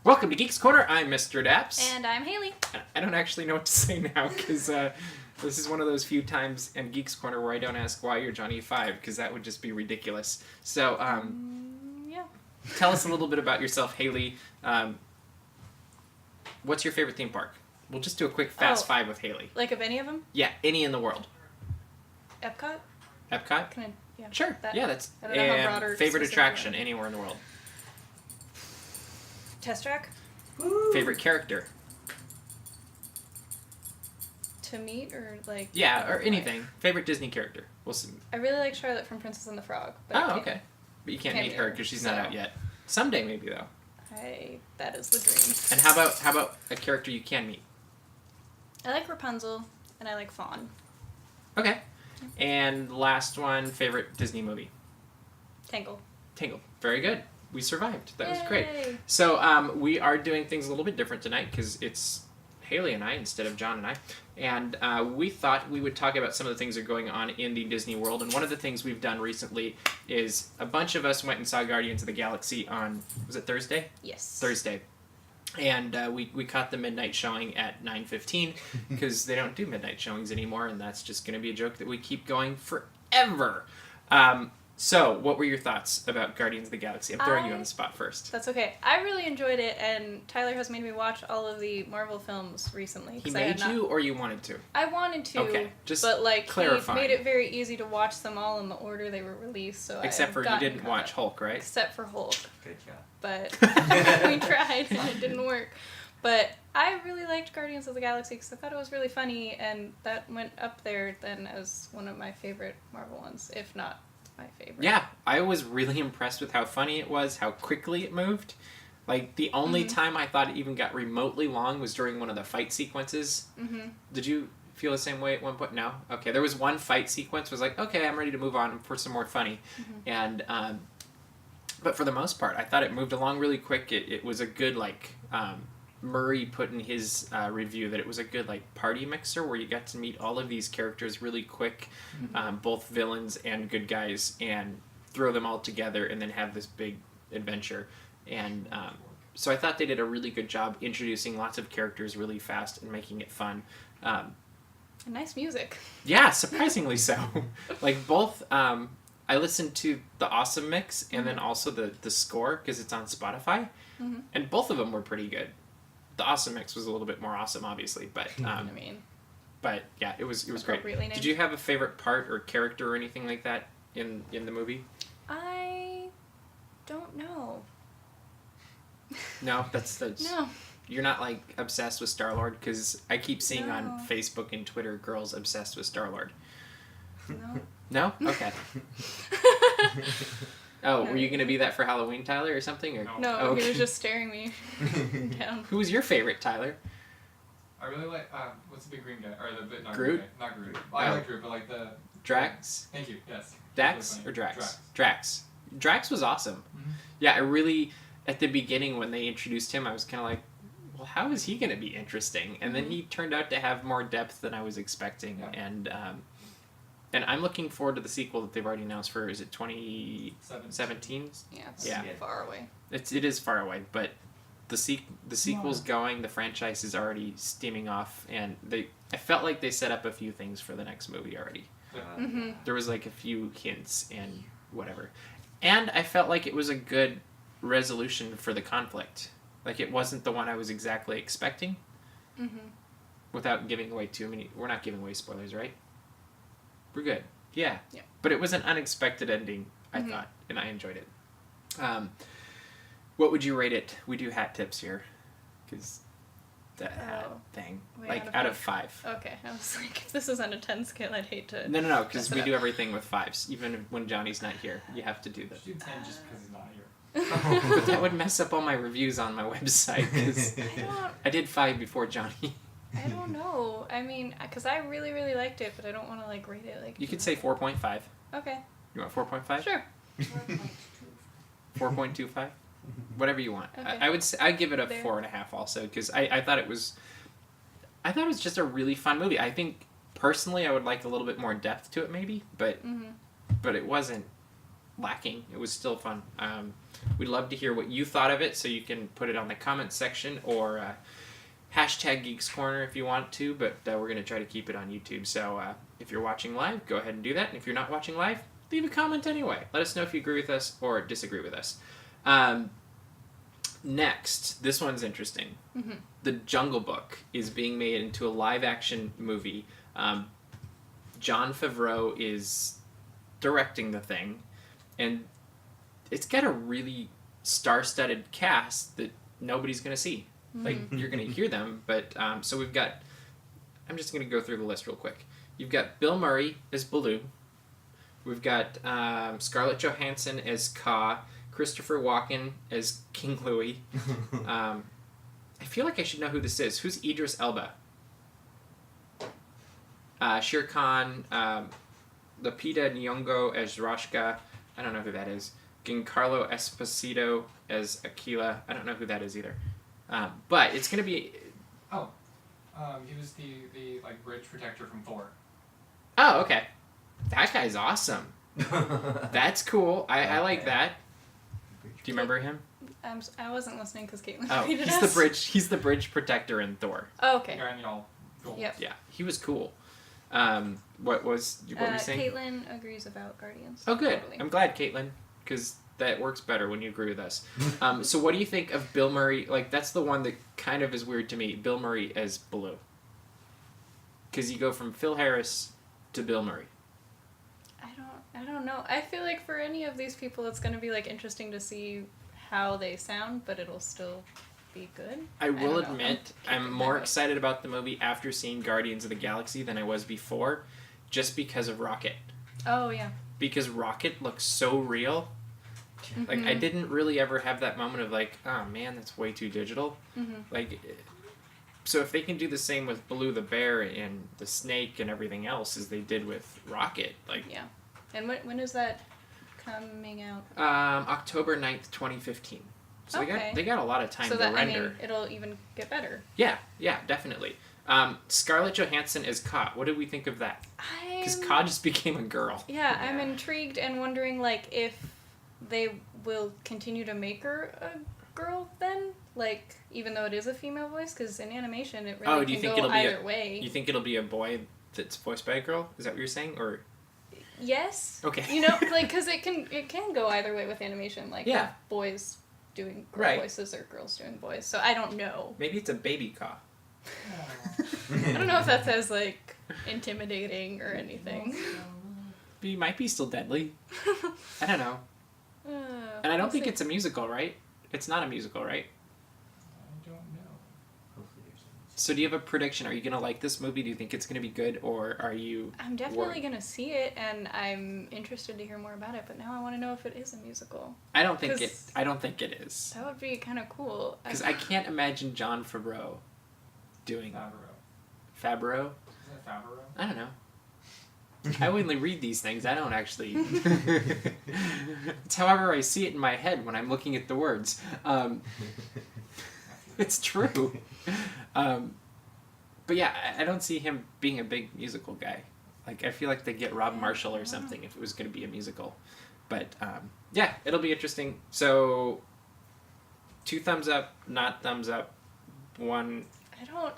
Welcome to Geeks Corner. I'm Mr. DAPs. And I'm Hayley. I don't actually know what to say now because this is one of those few times in Geeks Corner where I don't ask why you're Johnny 5 because that would just be ridiculous. So, yeah. Tell us a little bit about yourself, Hayley. What's your favorite theme park? We'll just do a quick fast five with Hayley. Like of any of them? Yeah, any in the world. Epcot? Epcot? Yeah. Sure. That's. I don't know how broad or favorite specific attraction you want. anywhere in the world. Test Track? Woo. Favorite character? To meet or like... Yeah, or anything. Favorite Disney character? We'll see. I really like Charlotte from Princess and the Frog. But Oh, okay. But you can't meet her because she's not out yet. Someday maybe though. That is the dream. And how about a character you can meet? I like Rapunzel and I like Fawn. Okay. And last one, favorite Disney movie? Tangled. Very good. We survived. That was great. Yay. So we are doing things a little bit different tonight because it's Hayley and I instead of John and I. And we thought we would talk about some of the things that are going on in the Disney world. And one of the things we've done recently is a bunch of us went and saw Guardians of the Galaxy on, was it Thursday? Yes. Thursday. And we caught the midnight showing at 9:15 because they don't do midnight showings anymore, and that's just going to be a joke that we keep going forever. So, what were your thoughts about Guardians of the Galaxy? I'm throwing you on the spot first. That's okay. I really enjoyed it, and Tyler has made me watch all of the Marvel films recently. He made you, or you wanted to? I wanted to. Okay, just but like clarifying. He made it very easy to watch them all in the order they were released. So except for you didn't watch Hulk, right? Except for Hulk. Good job. But we tried and it didn't work. But I really liked Guardians of the Galaxy because I thought it was really funny, and that went up there then as one of my favorite Marvel ones, if not my favorite. Yeah, I was really impressed with how funny it was, how quickly it moved. Like, the only time I thought it even got remotely long was during one of the fight sequences. Mm-hmm. Did you feel the same way at one point? No? Okay, there was one fight sequence was like, okay, I'm ready to move on for some more funny. Mm-hmm. And, but for the most part, I thought it moved along really quick. It was a good, like, Murray put in his review that it was a good like party mixer where you got to meet all of these characters really quick, both villains and good guys, and throw them all together and then have this big adventure. And so I thought they did a really good job introducing lots of characters really fast and making it fun. Nice music. Yeah, surprisingly so. Like both, I listened to the Awesome Mix and then also the score because it's on Spotify, and both of them were pretty good. The Awesome Mix was a little bit more awesome, obviously, but but yeah, it was great. Named. Did you have a favorite part or character or anything like that in the movie? I don't know. No, that's no. You're not like obsessed with Star-Lord because I keep seeing No. on Facebook and Twitter girls obsessed with Star-Lord. No. No? Okay. Oh, were you going to be that for Halloween, Tyler, or something? Or? No, okay. He was just staring me down. Who was your favorite, Tyler? I really like, what's the big green guy? Or the, not Groot? Green guy. Not Groot. I like Groot, but like the... Drax? Thank you, yes. Dax really or Drax? Drax. Drax was awesome. Mm-hmm. Yeah, I really, at the beginning when they introduced him, I was kind of like, well, how is he going to be interesting? And then he turned out to have more depth than I was expecting. Yeah. And I'm looking forward to the sequel that they've already announced for, is it 2017? Yeah, it's far away. It is far away, but the sequel's going, the franchise is already steaming off, and I felt like they set up a few things for the next movie already. There was like a few hints and whatever. And I felt like it was a good resolution for the conflict. Like it wasn't the one I was exactly expecting. Without giving away too many, we're not giving away spoilers, right? We're good. Yeah. But it was an unexpected ending, I thought, and I enjoyed it. What would you rate it? We do hat tips here. Because that hat thing. Wait, like, out of 5. Okay. I was like, if this is on a 10 scale, I'd hate to... No, because we do everything with 5s. Even when Johnny's not here. You have to do that. You do 10 just because he's not here. But that would mess up all my reviews on my website. Because I did 5 before Johnny. I don't know. I mean, because I really, really liked it, but I don't want to, like, rate it, like... You could say 4.5. Okay. You want 4.5? Sure. 4.25? Whatever you want. Okay. I'd give it a 4.5 also, because I thought it was... I thought it was just a really fun movie. I think, personally, I would like a little bit more depth to it, maybe, but it wasn't lacking. It was still fun. We'd love to hear what you thought of it, so you can put it on the comments section or hashtag Geeks Corner if you want to, but we're going to try to keep it on YouTube. So if you're watching live, go ahead and do that. And if you're not watching live, leave a comment anyway. Let us know if you agree with us or disagree with us. Next, this one's interesting. Mm-hmm. The Jungle Book is being made into a live-action movie. Jon Favreau is directing the thing, and it's got a really star-studded cast that nobody's going to see. Like, you're going to hear them, but so we've got... I'm just going to go through the list real quick. You've got Bill Murray as Baloo. We've got Scarlett Johansson as Kaa. Christopher Walken as King Louie. I feel like I should know who this is. Who's Idris Elba? Shere Khan. Lupita Nyong'o as Rashka. I don't know who that is. Giancarlo Esposito as Aquila. I don't know who that is either. But it's going to be... Oh. He was the like bridge protector from Thor. Oh, okay. That guy's awesome. That's cool. I like that. Do you remember him? I wasn't listening because Caitlin repeated us. He's the bridge protector in Thor. Oh, okay. Wearing all gold. Yep. Yeah, he was cool. What were you saying? Caitlin agrees about Guardians. Oh, good. Totally. I'm glad, Caitlin, because that works better when you agree with us. So what do you think of Bill Murray? Like, that's the one that kind of is weird to me. Bill Murray as Baloo. Because you go from Phil Harris to Bill Murray. I don't know. I feel like for any of these people, it's going to be like interesting to see how they sound, but it'll still be good. I will admit, I'm more excited about the movie after seeing Guardians of the Galaxy than I was before, just because of Rocket. Oh, yeah. Because Rocket looks so real. Mm-hmm. Like, I didn't really ever have that moment of like, oh man, that's way too digital. Mm-hmm. Like, so if they can do the same with Baloo the Bear and the snake and everything else as they did with Rocket, like... Yeah. And when is that coming out? October 9th, 2015. So they got a lot of time to render. I mean, it'll even get better. Yeah, definitely. Scarlett Johansson as Kaa. What did we think of that? Because Kaa just became a girl. Yeah, I'm intrigued and wondering, like, if they will continue to make her a girl then? Like, even though it is a female voice? Because in animation, it really can go either way. You think it'll be a boy that's voiced by a girl? Is that what you're saying? Or... Yes. Okay. You know, like, because it can go either way with animation. Like, boys doing girl voices or girls doing boys. So I don't know. Maybe it's a baby Kaa. I don't know if that's as, like, intimidating or anything. He might be still deadly. I don't know. And I don't think it's a musical, right? It's not a musical, right? I don't know. So do you have a prediction? Are you going to like this movie? Do you think it's going to be good, or are you... I'm definitely going to see it, and I'm interested to hear more about it, but now I want to know if it is a musical. I don't think it is. That would be kind of cool. Because I can't imagine Jon Favreau doing... Favreau? Is that Favreau? I don't know. I only read these things. I don't actually... It's however I see it in my head when I'm looking at the words. It's true. But yeah, I don't see him being a big musical guy. Like, I feel like they'd get Rob Marshall or something if it was going to be a musical. But, yeah, it'll be interesting. So, 2 thumbs up, not thumbs up, 1...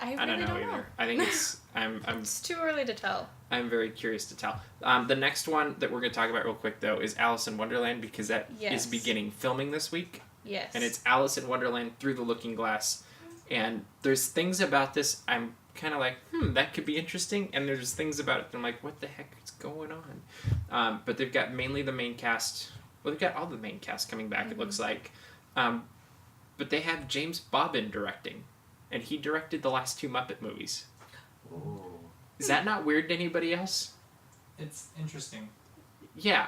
I really don't know. I think it's... It's too early to tell. I'm very curious to tell. The next one that we're going to talk about real quick, though, is Alice in Wonderland, because that is beginning filming this week. Yes. And it's Alice in Wonderland Through the Looking Glass. And there's things about this I'm kind of like, that could be interesting. And there's things about it that I'm like, what the heck is going on? But they've got mainly the main cast. Well, they've got all the main cast coming back, it looks like. But they have James Bobbin directing. And he directed the last 2 Muppet movies. Ooh. Is that not weird to anybody else? It's interesting. Yeah.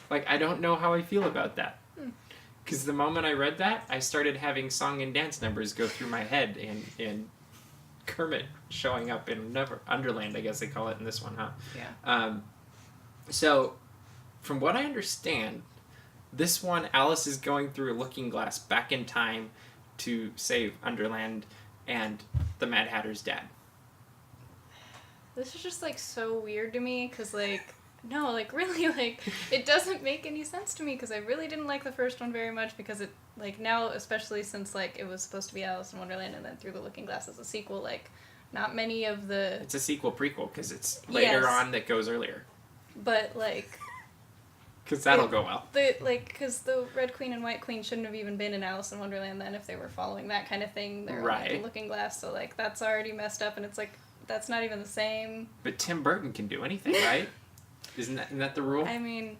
Like, I don't know how I feel about that. Because the moment I read that, I started having song and dance numbers go through my head, and Kermit showing up in Underland, I guess they call it in this one, huh? Yeah. So, from what I understand, this one, Alice is going through a looking glass back in time to save Underland and the Mad Hatter's dad. This is just, like, so weird to me, because, like, No, like, really, like, it doesn't make any sense to me, because I really didn't like the first one very much, because it, like, now, especially since, like, it was supposed to be Alice in Wonderland, and then Through the Looking Glass as a sequel, like, not many of the... It's a sequel prequel, because it's later on that goes earlier. But, like... Because that'll go well. Because the Red Queen and White Queen shouldn't have even been in Alice in Wonderland then, if they were following that kind of thing. They're right. on the Looking Glass, so, like, that's already messed up, and it's, like, that's not even the same. But Tim Burton can do anything, right? Isn't that the rule? I mean,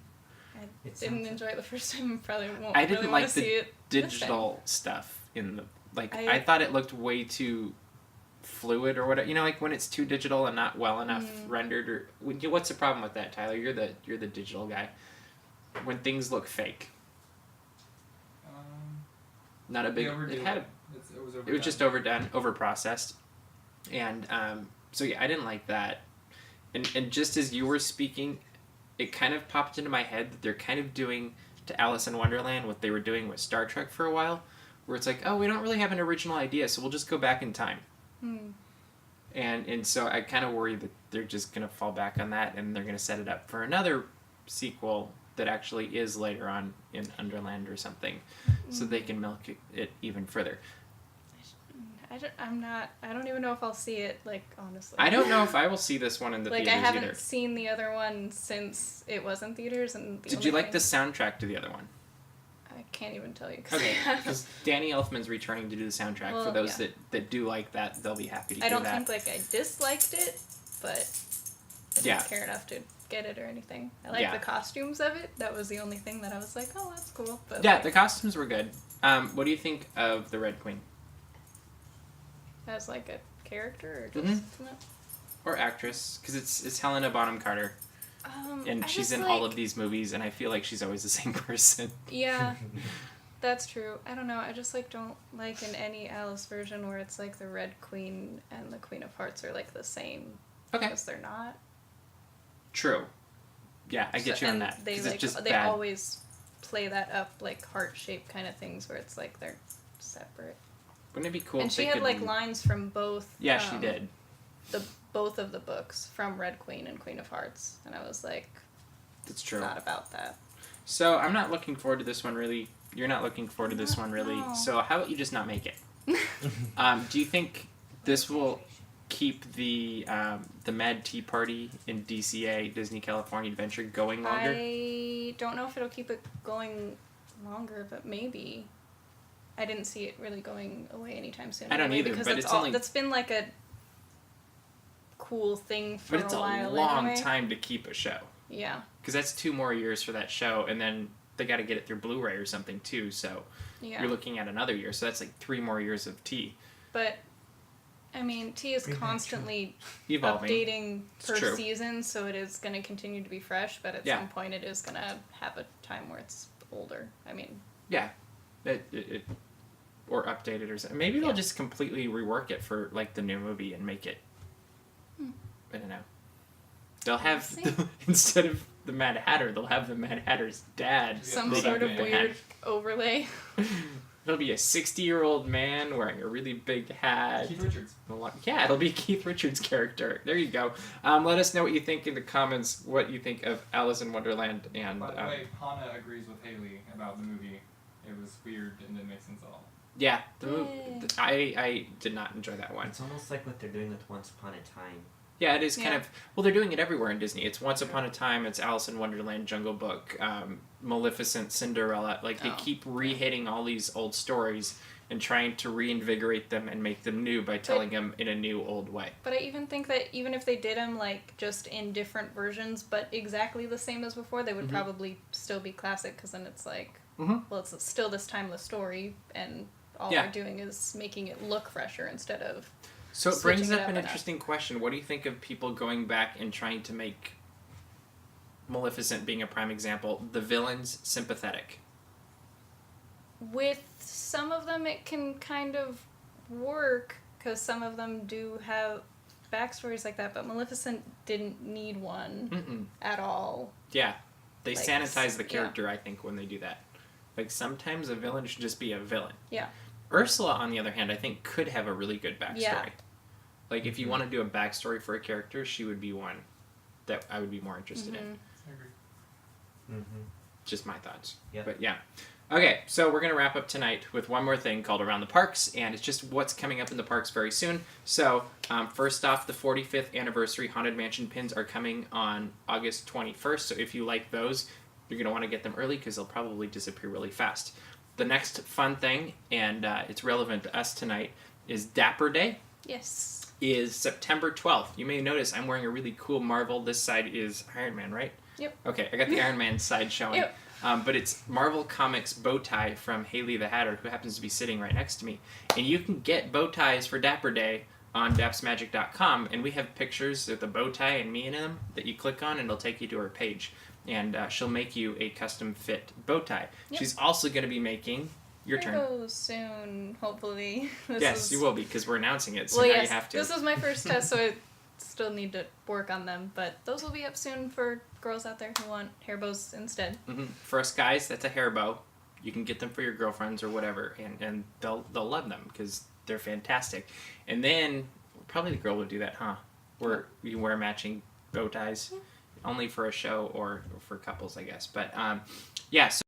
I didn't enjoy it the first time, and probably won't I didn't really like want to see it digital stuff in the... Like, I thought it looked way too fluid or whatever. You know, like when it's too digital and not well enough rendered. Or what's the problem with that, Tyler? You're the digital guy. When things look fake. Not a big... It was just overdone, overprocessed. And so yeah, I didn't like that. And just as you were speaking, it kind of popped into my head that they're kind of doing to Alice in Wonderland what they were doing with Star Trek for a while, where it's like, oh, we don't really have an original idea, so we'll just go back in time. And so I kind of worry that they're just going to fall back on that, and they're going to set it up for another sequel that actually is later on in Wonderland or something, so they can milk it even further. I don't even know if I'll see it, like, honestly. I don't know if I will see this one in the theaters either. Like, I haven't seen the other one since it was in theaters. And Did you like the soundtrack to the other one? I can't even tell you. Okay, because Danny Elfman's returning to do the soundtrack. For those that do like that, they'll be happy to do that. I don't think, like, I disliked it, but I didn't care enough to get it or anything. I liked the costumes of it. That was the only thing that I was like, oh, that's cool. But yeah, the costumes were good. What do you think of the Red Queen? As, like, a character or just... Or actress, because it's Helena Bonham Carter. And she's in all of these movies, and I feel like she's always the same person. Yeah, that's true. I don't know, I just, like, don't like in any Alice version where it's, like, the Red Queen and the Queen of Hearts are, like, the same. Okay. Because they're not. True. Yeah, I get you on that. They, like, it's just they bad. Always play that up, like, heart-shaped kind of things where it's, like, they're separate. Wouldn't it be cool and if she had, like, lines from both... Yeah, she did. Both of the books, from Red Queen and Queen of Hearts. And I was like... That's true. Thought about that. So, I'm not looking forward to this one, really. You're not looking forward to this one, really. No. So, how about you just not make it? Do you think this will keep the Mad Tea Party in DCA, Disney California Adventure, going longer? I don't know if it'll keep it going longer, but maybe... I didn't see it really going away anytime soon. I don't either, because but it's only... That's been, like, a cool thing for a while. But it's a long time to keep a show. Yeah. Because that's 2 more years for that show, and then they got to get it through Blu-ray or something, too, so you're looking at another year. So that's, like, 3 more years of Tea. But, I mean, Tea is constantly evolving. Updating per season, so it is going to continue to be fresh, but at some point it is going to have a time where it's older. I mean... Yeah. Or update it or something. Maybe they'll just completely rework it for, like, the new movie and make it... I don't know. They'll have... instead of the Mad Hatter, they'll have the Mad Hatter's dad. Some sort of weird overlay. It'll be a 60-year-old man wearing a really big hat. Keith Richards. Yeah, it'll be Keith Richards' character. There you go. Let us know what you think in the comments, what you think of Alice in Wonderland. And by the way, Hannah agrees with Hayley about the movie. It was weird and didn't make sense at all. Yeah, the movie. I did not enjoy that one. It's almost like what they're doing with Once Upon a Time. Yeah, it is kind of... Well, they're doing it everywhere in Disney. It's Once Upon a Time, it's Alice in Wonderland, Jungle Book, Maleficent, Cinderella. Like, they keep re-hitting all these old stories and trying to reinvigorate them and make them new by telling them in a new, old way. But I even think that even if they did them, like, just in different versions, but exactly the same as before, they would probably still be classic, because then it's like, well, it's still this timeless story, and all they're doing is making it look fresher instead of... So it brings up an interesting question. What do you think of people going back and trying to make Maleficent being a prime example, the villains sympathetic? With some of them it can kind of work, because some of them do have backstories like that, but Maleficent didn't need one at all. Yeah. They sanitize the character, I think, when they do that. Like, sometimes a villain should just be a villain. Yeah. Ursula, on the other hand, I think could have a really good backstory. Yeah. Like, if you want to do a backstory for a character, she would be one that I would be more interested in. Just my thoughts. Yep. But yeah. Okay, so we're going to wrap up tonight with one more thing called Around the Parks, and it's just what's coming up in the parks very soon. So, first off, the 45th anniversary Haunted Mansion pins are coming on August 21st, so if you like those, you're going to want to get them early because they'll probably disappear really fast. The next fun thing, and it's relevant to us tonight, is Dapper Day. Yes. Is September 12th. You may notice I'm wearing a really cool Marvel. This side is Iron Man, right? Yep. Okay, I got the Iron Man side showing. Yep. But it's Marvel Comics bow tie from Hayley the Hatter, who happens to be sitting right next to me. And you can get bow ties for Dapper Day on dapsmagic.com, and we have pictures of the bow tie and me in them that you click on, and it'll take you to her page. And she'll make you a custom fit bow tie. Yep. She's also going to be making your turn. Oh, soon, hopefully. Yes, you will be, because we're announcing it, so well, now yes, you have to. This is my first test, so I still need to work on them, but those will be up soon for girls out there who want hair bows instead. For us guys, that's a hair bow. You can get them for your girlfriends or whatever, and they'll love them because they're fantastic. And then probably the girl would do that, huh? Where you wear matching bow ties, only for a show or for couples, I guess. But yeah. So